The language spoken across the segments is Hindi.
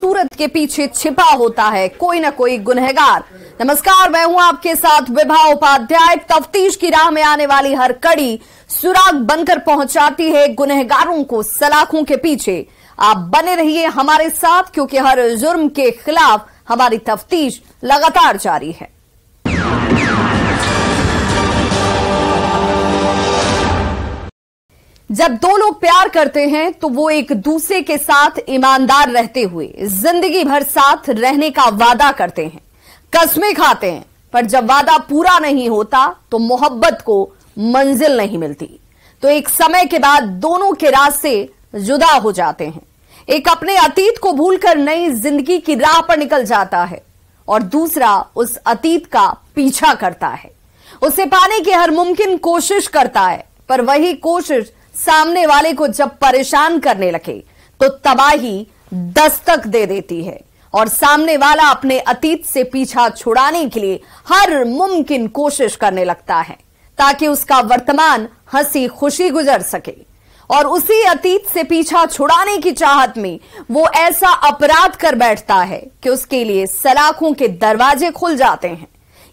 सूरत के पीछे छिपा होता है कोई ना कोई गुनहगार। नमस्कार, मैं हूं आपके साथ विभा उपाध्याय। तफ्तीश की राह में आने वाली हर कड़ी सुराग बनकर पहुंचाती है गुनहगारों को सलाखों के पीछे। आप बने रहिए हमारे साथ, क्योंकि हर जुर्म के खिलाफ हमारी तफ्तीश लगातार जारी है। जब दो लोग प्यार करते हैं तो वो एक दूसरे के साथ ईमानदार रहते हुए जिंदगी भर साथ रहने का वादा करते हैं, कस्में खाते हैं। पर जब वादा पूरा नहीं होता तो मोहब्बत को मंजिल नहीं मिलती। तो एक समय के बाद दोनों के रास्ते जुदा हो जाते हैं। एक अपने अतीत को भूलकर नई जिंदगी की राह पर निकल जाता है और दूसरा उस अतीत का पीछा करता है, उसे पाने की हर मुमकिन कोशिश करता है। पर वही कोशिश सामने वाले को जब परेशान करने लगे तो तबाही दस्तक दे देती है और सामने वाला अपने अतीत से पीछा छुड़ाने के लिए हर मुमकिन कोशिश करने लगता है ताकि उसका वर्तमान हंसी खुशी गुजर सके। और उसी अतीत से पीछा छुड़ाने की चाहत में वो ऐसा अपराध कर बैठता है कि उसके लिए सलाखों के दरवाजे खुल जाते हैं।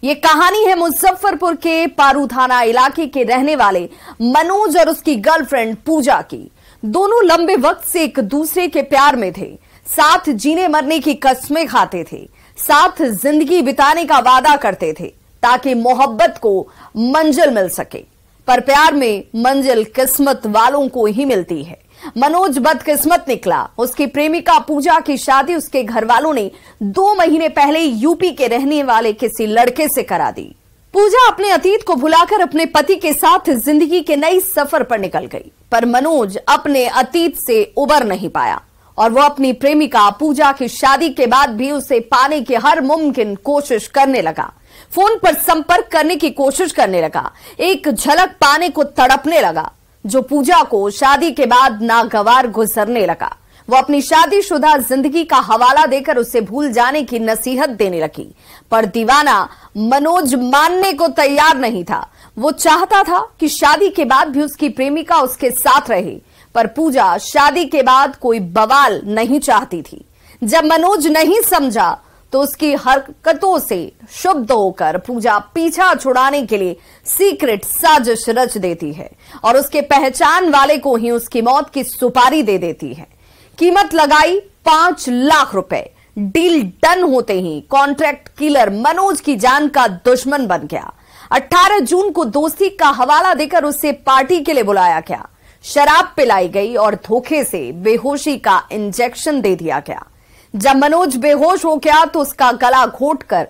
ये कहानी है मुजफ्फरपुर के पारू थाना इलाके के रहने वाले मनोज और उसकी गर्लफ्रेंड पूजा की। दोनों लंबे वक्त से एक दूसरे के प्यार में थे, साथ जीने मरने की कस्में खाते थे, साथ जिंदगी बिताने का वादा करते थे ताकि मोहब्बत को मंजिल मिल सके। पर प्यार में मंजिल किस्मत वालों को ही मिलती है। मनोज बदकिस्मत निकला। उसकी प्रेमिका पूजा की शादी उसके घर वालों ने 2 महीने पहले यूपी के रहने वाले किसी लड़के से करा दी। पूजा अपने अतीत को भुलाकर अपने पति के साथ जिंदगी के नई सफर पर निकल गई। पर मनोज अपने अतीत से उबर नहीं पाया और वो अपनी प्रेमिका पूजा की शादी के बाद भी उसे पाने की हर मुमकिन कोशिश करने लगा। फोन पर संपर्क करने की कोशिश करने लगा, एक झलक पाने को तड़पने लगा, जो पूजा को शादी के बाद नागवार गुजरने लगा। वो अपनी शादीशुदा जिंदगी का हवाला देकर उसे भूल जाने की नसीहत देने लगी। पर दीवाना मनोज मानने को तैयार नहीं था। वो चाहता था कि शादी के बाद भी उसकी प्रेमिका उसके साथ रहे, पर पूजा शादी के बाद कोई बवाल नहीं चाहती थी। जब मनोज नहीं समझा तो उसकी हरकतों से शुद्ध होकर पूजा पीछा छुड़ाने के लिए सीक्रेट साजिश रच देती है और उसके पहचान वाले को ही उसकी मौत की सुपारी दे देती है। कीमत लगाई 5 लाख रुपए। डील डन होते ही कॉन्ट्रैक्ट किलर मनोज की जान का दुश्मन बन गया। 18 जून को दोस्ती का हवाला देकर उसे पार्टी के लिए बुलाया गया। शराब पिलाई गई और धोखे से बेहोशी का इंजेक्शन दे दिया गया। जब मनोज बेहोश हो गया तो उसका गला घोटकर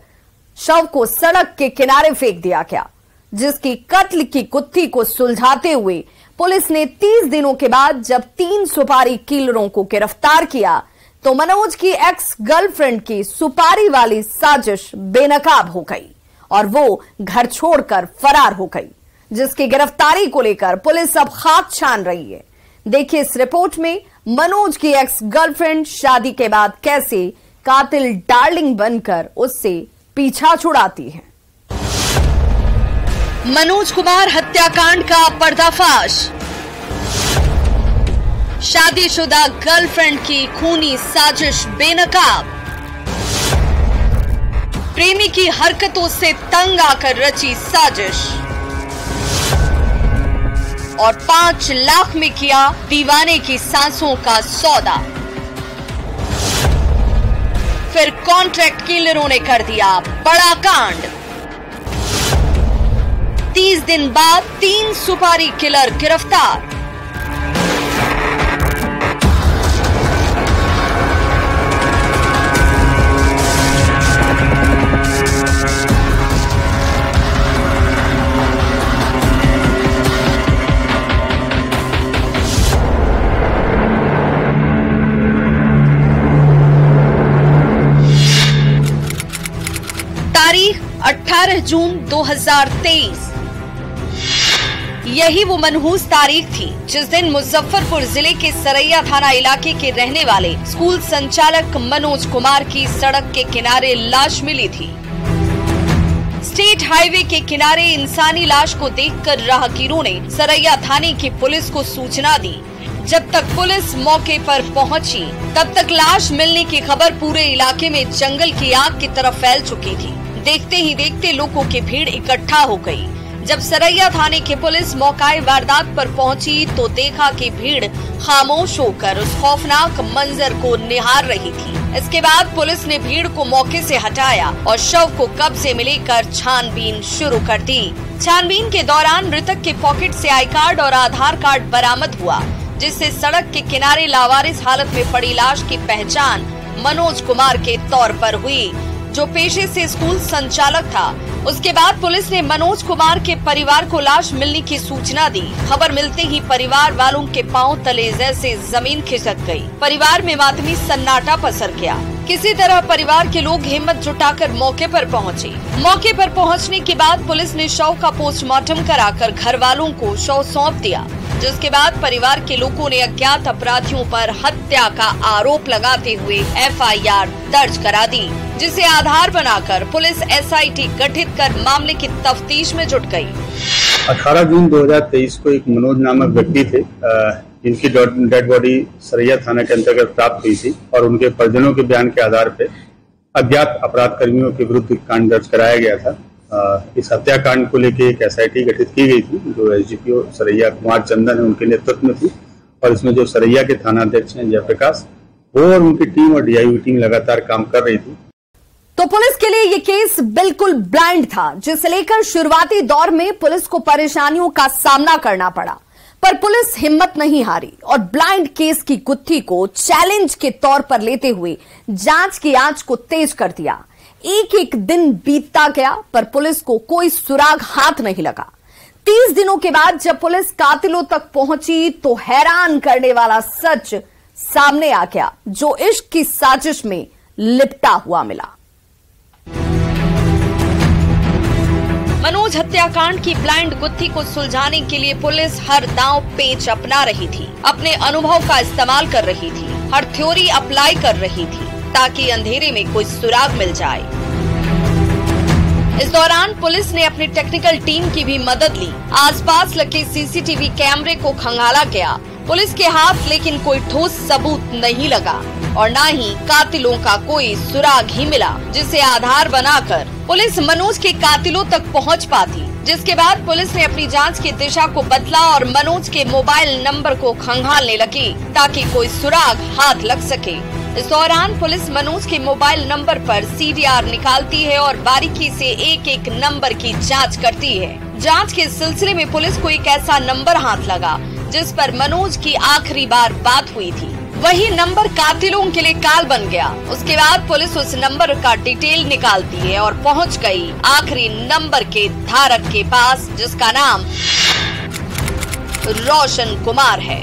शव को सड़क के किनारे फेंक दिया गया, जिसकी कत्ल की गुत्थी को सुलझाते हुए पुलिस ने 30 दिनों के बाद जब 3 सुपारी किलरों को गिरफ्तार किया तो मनोज की एक्स गर्लफ्रेंड की सुपारी वाली साजिश बेनकाब हो गई और वो घर छोड़कर फरार हो गई, जिसकी गिरफ्तारी को लेकर पुलिस अब खाक छान रही है। देखिए इस रिपोर्ट में मनोज की एक्स गर्लफ्रेंड शादी के बाद कैसे कातिल डार्लिंग बनकर उससे पीछा छुड़ाती है। मनोज कुमार हत्याकांड का पर्दाफाश। शादीशुदा गर्लफ्रेंड की खूनी साजिश बेनकाब। प्रेमी की हरकतों से तंग आकर रची साजिश और 5 लाख में किया दीवाने की सांसों का सौदा। फिर कॉन्ट्रैक्ट किलरों ने कर दिया बड़ा कांड। 30 दिन बाद 3 सुपारी किलर गिरफ्तार। तारीख 18 जून 2023। यही वो मनहूस तारीख थी जिस दिन मुजफ्फरपुर जिले के सरैया थाना इलाके के रहने वाले स्कूल संचालक मनोज कुमार की सड़क के किनारे लाश मिली थी। स्टेट हाईवे के किनारे इंसानी लाश को देखकर राहगीरों ने सरैया थाने की पुलिस को सूचना दी। जब तक पुलिस मौके पर पहुंची, तब तक लाश मिलने की खबर पूरे इलाके में जंगल की आग की तरह फैल चुकी थी। देखते ही देखते लोगों की भीड़ इकट्ठा हो गई। जब सरैया थाने की पुलिस मौके वारदात पर पहुंची तो देखा कि भीड़ खामोश होकर उस खौफनाक मंजर को निहार रही थी। इसके बाद पुलिस ने भीड़ को मौके से हटाया और शव को कब्जे में लेकर छानबीन शुरू कर दी। छानबीन के दौरान मृतक के पॉकेट से आई कार्ड और आधार कार्ड बरामद हुआ, जिससे सड़क के किनारे लावारिस हालत में पड़ी लाश की पहचान मनोज कुमार के तौर पर हुई, जो पेशे से स्कूल संचालक था। उसके बाद पुलिस ने मनोज कुमार के परिवार को लाश मिलने की सूचना दी। खबर मिलते ही परिवार वालों के पांव तले जैसे जमीन खिसक गई। परिवार में मातमी सन्नाटा पसर गया। किसी तरह परिवार के लोग हिम्मत जुटाकर मौके पर पहुंचे। मौके पर पहुंचने के बाद पुलिस ने शव का पोस्टमार्टम कराकर घर वालों को शव सौंप दिया, जिसके बाद परिवार के लोगों ने अज्ञात अपराधियों पर हत्या का आरोप लगाते हुए FIR दर्ज करा दी, जिसे आधार बनाकर पुलिस SIT गठित कर मामले की तफ्तीश में जुट गई। 18 जून 2023 को एक मनोज नामक व्यक्ति थे, जिनकी डेड बॉडी सरैया थाना के अंतर्गत प्राप्त हुई थी और उनके परिजनों के बयान के आधार पर अज्ञात अपराध कर्मियों के विरुद्ध कांड दर्ज कराया गया था। इस हत्याकांड को लेकर एक SIT गठित की गई थी, जो SDPO सरैया कुमार चंदन है उनके नेतृत्व में थी, और इसमें जो सरैया के थाना अध्यक्ष हैं जयप्रकाश, वो और उनकी टीम और DIU टीम लगातार काम कर रही थी। तो पुलिस के लिए ये केस बिल्कुल ब्लाइंड था, जिसे लेकर शुरुआती दौर में पुलिस को परेशानियों का सामना करना पड़ा, पर पुलिस हिम्मत नहीं हारी और ब्लाइंड केस की गुत्थी को चैलेंज के तौर पर लेते हुए जांच की आंच को तेज कर दिया। एक एक दिन बीतता गया, पर पुलिस को कोई सुराग हाथ नहीं लगा। 30 दिनों के बाद जब पुलिस कातिलों तक पहुंची तो हैरान करने वाला सच सामने आ गया, जो इश्क की साजिश में लिपटा हुआ मिला। मनोज हत्याकांड की ब्लाइंड गुत्थी को सुलझाने के लिए पुलिस हर दांव पेच अपना रही थी, अपने अनुभव का इस्तेमाल कर रही थी, हर थ्योरी अप्लाई कर रही थी, ताकि अंधेरे में कोई सुराग मिल जाए। इस दौरान पुलिस ने अपनी टेक्निकल टीम की भी मदद ली। आसपास लगे CCTV कैमरे को खंगाला गया। पुलिस के हाथ लेकिन कोई ठोस सबूत नहीं लगा और न ही कातिलों का कोई सुराग ही मिला, जिसे आधार बनाकर पुलिस मनोज के कातिलों तक पहुंच पाती। जिसके बाद पुलिस ने अपनी जांच की दिशा को बदला और मनोज के मोबाइल नंबर को खंगालने लगी, ताकि कोई सुराग हाथ लग सके। इस दौरान पुलिस मनोज के मोबाइल नंबर पर CDR निकालती है और बारीकी से एक एक नंबर की जांच करती है। जांच के सिलसिले में पुलिस को एक ऐसा नंबर हाथ लगा जिस पर मनोज की आखिरी बार बात हुई थी। वही नंबर कातिलों के लिए काल बन गया। उसके बाद पुलिस उस नंबर का डिटेल निकालती है और पहुंच गई आखिरी नंबर के धारक के पास, जिसका नाम रोशन कुमार है,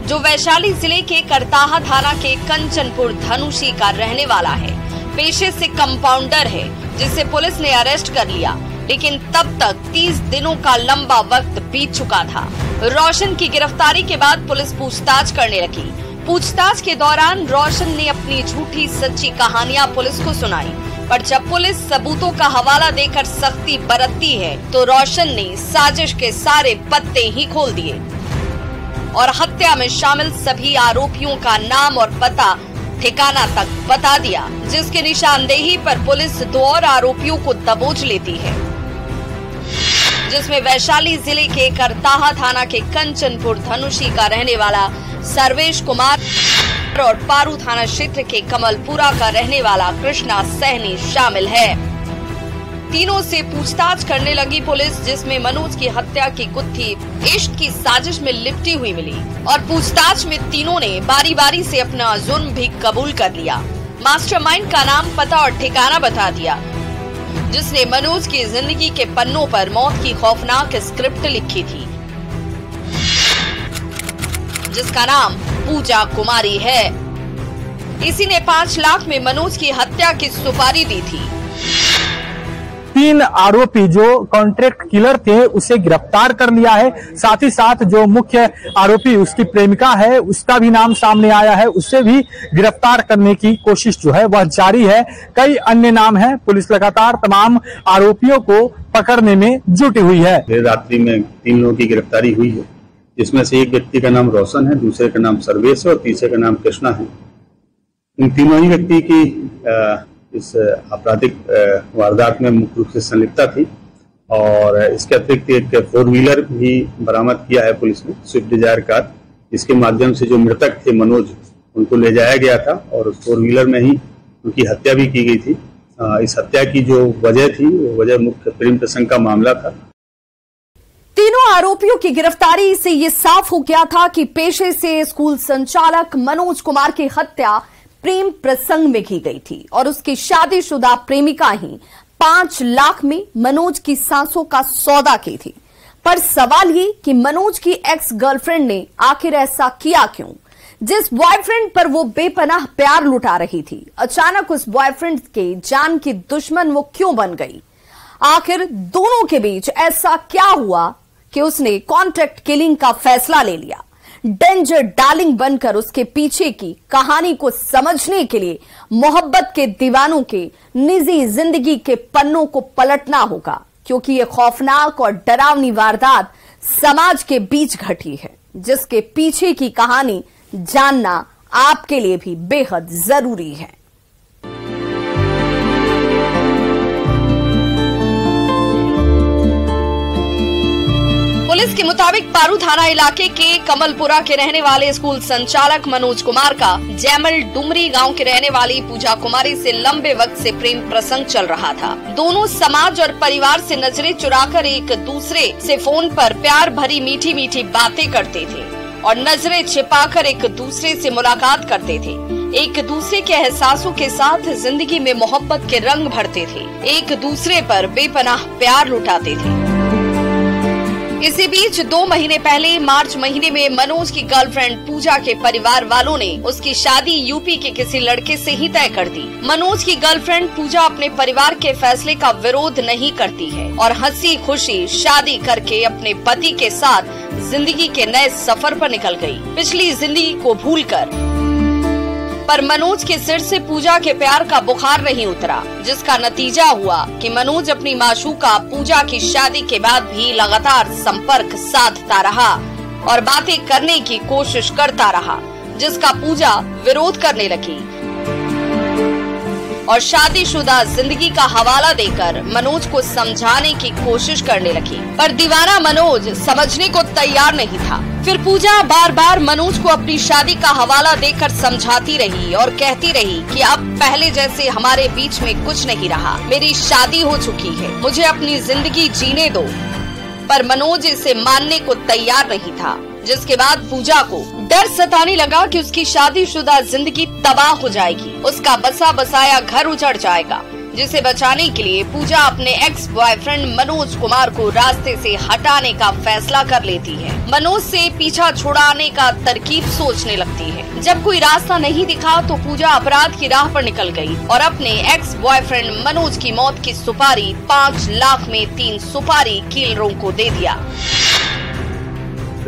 जो वैशाली जिले के करताहा थाना के कंचनपुर धनुषी का रहने वाला है। पेशे से कंपाउंडर है, जिसे पुलिस ने अरेस्ट कर लिया, लेकिन तब तक 30 दिनों का लंबा वक्त बीत चुका था। रोशन की गिरफ्तारी के बाद पुलिस पूछताछ करने लगी। पूछताछ के दौरान रोशन ने अपनी झूठी सच्ची कहानियां पुलिस को सुनाई, पर जब पुलिस सबूतों का हवाला देकर सख्ती बरतती है तो रोशन ने साजिश के सारे पत्ते ही खोल दिए और हत्या में शामिल सभी आरोपियों का नाम और पता ठिकाना तक बता दिया, जिसके निशानदेही पर पुलिस 2 और आरोपियों को दबोच लेती है, जिसमें वैशाली जिले के करताहा थाना के कंचनपुर धनुषी का रहने वाला सर्वेश कुमार और पारू थाना क्षेत्र के कमलपुरा का रहने वाला कृष्णा सहनी शामिल है। तीनों से पूछताछ करने लगी पुलिस, जिसमें मनोज की हत्या की गुत्थी इश्क की साजिश में लिपटी हुई मिली और पूछताछ में तीनों ने बारी बारी से अपना जुर्म भी कबूल कर लिया। मास्टरमाइंड का नाम, पता और ठिकाना बता दिया, जिसने मनोज की जिंदगी के पन्नों पर मौत की खौफनाक स्क्रिप्ट लिखी थी, जिसका नाम पूजा कुमारी है। इसी ने 5 लाख में मनोज की हत्या की सुपारी दी थी। 3 आरोपी जो कॉन्ट्रैक्ट किलर थे उसे गिरफ्तार कर लिया है। साथ ही साथ जो मुख्य आरोपी उसकी प्रेमिका है उसका भी नाम सामने आया है, उससे भी गिरफ्तार करने की कोशिश जो है वह जारी है। कई अन्य नाम हैं। पुलिस लगातार तमाम आरोपियों को पकड़ने में जुटी हुई है। देर रात्रि में 3 लोगों की गिरफ्तारी हुई है, जिसमें से एक व्यक्ति का नाम रोशन है, दूसरे का नाम सर्वेश है और तीसरे का नाम कृष्णा है। इन तीनों ही व्यक्ति की इस आपराधिक वारदात में मुख्य रूप से संलिप्तता थी और इसके अतिरिक्त एक 4 व्हीलर भी बरामद किया है पुलिस ने, स्विफ्ट डिजायर कार, जिसके माध्यम से जो मृतक थे मनोज, उनको ले जाया गया था और उस 4 व्हीलर में ही उनकी हत्या भी की गई थी। इस हत्या की जो वजह थी वो वजह मुख्य प्रेम प्रसंग का मामला था। तीनों आरोपियों की गिरफ्तारी से ये साफ हो गया था कि पेशे से स्कूल संचालक मनोज कुमार की हत्या प्रेम प्रसंग में की गई थी और उसकी शादीशुदा प्रेमिका ही 5 लाख में मनोज की सांसों का सौदा की थी। पर सवाल ये कि मनोज की एक्स गर्लफ्रेंड ने आखिर ऐसा किया क्यों? जिस बॉयफ्रेंड पर वो बेपनाह प्यार लुटा रही थी, अचानक उस बॉयफ्रेंड के जान की दुश्मन वो क्यों बन गई? आखिर दोनों के बीच ऐसा क्या हुआ कि उसने कॉन्ट्रैक्ट किलिंग का फैसला ले लिया? डेंजर डार्लिंग बनकर उसके पीछे की कहानी को समझने के लिए मोहब्बत के दीवानों के निजी जिंदगी के पन्नों को पलटना होगा, क्योंकि यह खौफनाक और डरावनी वारदात समाज के बीच घटी है, जिसके पीछे की कहानी जानना आपके लिए भी बेहद जरूरी है। पुलिस के मुताबिक पारू थाना इलाके के कमलपुरा के रहने वाले स्कूल संचालक मनोज कुमार का जैमल डुमरी गांव के रहने वाली पूजा कुमारी से लंबे वक्त से प्रेम प्रसंग चल रहा था। दोनों समाज और परिवार से नजरें चुराकर एक दूसरे से फोन पर प्यार भरी मीठी मीठी बातें करते थे और नजरें छिपाकर एक दूसरे से मुलाकात करते थे। एक दूसरे के एहसासों के साथ जिंदगी में मोहब्बत के रंग भरते थे, एक दूसरे पर बेपनाह प्यार लुटाते थे। इसी बीच 2 महीने पहले मार्च महीने में मनोज की गर्लफ्रेंड पूजा के परिवार वालों ने उसकी शादी यूपी के किसी लड़के से ही तय कर दी। मनोज की गर्लफ्रेंड पूजा अपने परिवार के फैसले का विरोध नहीं करती है और हंसी खुशी शादी करके अपने पति के साथ जिंदगी के नए सफर पर निकल गई, पिछली जिंदगी को भूलकर। पर मनोज के सिर से पूजा के प्यार का बुखार नहीं उतरा, जिसका नतीजा हुआ कि मनोज अपनी माशूका पूजा की शादी के बाद भी लगातार संपर्क साधता रहा और बातें करने की कोशिश करता रहा, जिसका पूजा विरोध करने लगी और शादीशुदा जिंदगी का हवाला देकर मनोज को समझाने की कोशिश करने लगी। पर दीवाना मनोज समझने को तैयार नहीं था। फिर पूजा बार बार मनोज को अपनी शादी का हवाला देकर समझाती रही और कहती रही कि अब पहले जैसे हमारे बीच में कुछ नहीं रहा, मेरी शादी हो चुकी है, मुझे अपनी जिंदगी जीने दो। पर मनोज इसे मानने को तैयार नहीं था, जिसके बाद पूजा को डर सताने लगा कि उसकी शादीशुदा जिंदगी तबाह हो जाएगी, उसका बसा बसाया घर उजड़ जाएगा, जिसे बचाने के लिए पूजा अपने एक्स बॉयफ्रेंड मनोज कुमार को रास्ते से हटाने का फैसला कर लेती है। मनोज से पीछा छुड़ाने का तरकीब सोचने लगती है। जब कोई रास्ता नहीं दिखा तो पूजा अपराध की राह पर निकल गई और अपने एक्स बॉयफ्रेंड मनोज की मौत की सुपारी 5 लाख में 3 सुपारी किलरों को दे दिया।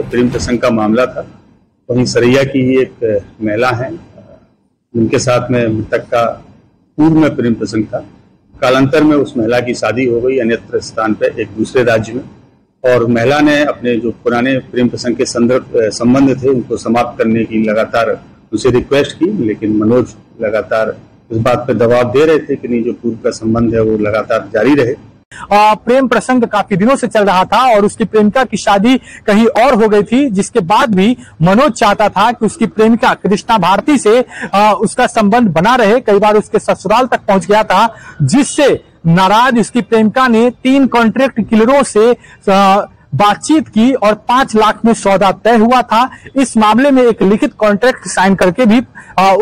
प्रेम प्रसंग का मामला था। वहीं सरैया की ही एक महिला है, उनके साथ में मृतक का पूर्व में प्रेम प्रसंग था। कालांतर में उस महिला की शादी हो गई अन्यत्र स्थान पर एक दूसरे राज्य में, और महिला ने अपने जो पुराने प्रेम प्रसंग के संबंध थे उनको समाप्त करने की लगातार उनसे रिक्वेस्ट की, लेकिन मनोज लगातार इस बात पर दबाव दे रहे थे कि नहीं, जो पूर्व का संबंध है वो लगातार जारी रहे। प्रेम प्रसंग काफी दिनों से चल रहा था और उसकी प्रेमिका की शादी कहीं और हो गई थी, जिसके बाद भी मनोज चाहता था कि उसकी प्रेमिका कृष्णा भारती से उसका संबंध बना रहे। कई बार उसके ससुराल तक पहुंच गया था, जिससे नाराज उसकी प्रेमिका ने 3 कॉन्ट्रैक्ट किलरों से बातचीत की और 5 लाख में सौदा तय हुआ था। इस मामले में एक लिखित कॉन्ट्रैक्ट साइन करके भी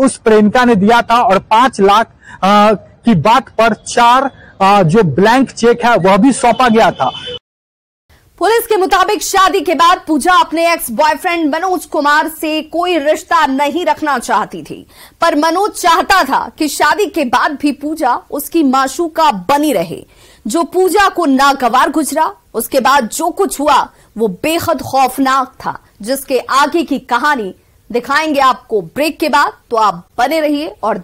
उस प्रेमिका ने दिया था और 5 लाख की बात पर 4 जो ब्लैंक चेक है वह भी सौंपा गया था। पुलिस के मुताबिक शादी के बाद पूजा अपने एक्स बॉयफ्रेंड मनोज कुमार से कोई रिश्ता नहीं रखना चाहती थी, पर मनोज चाहता था कि शादी के बाद भी पूजा उसकी माशूका बनी रहे। जो पूजा को नागवार गुजरा, उसके बाद जो कुछ हुआ वो बेहद खौफनाक था, जिसके आगे की कहानी दिखाएंगे आपको ब्रेक के बाद। तो आप बने रहिए और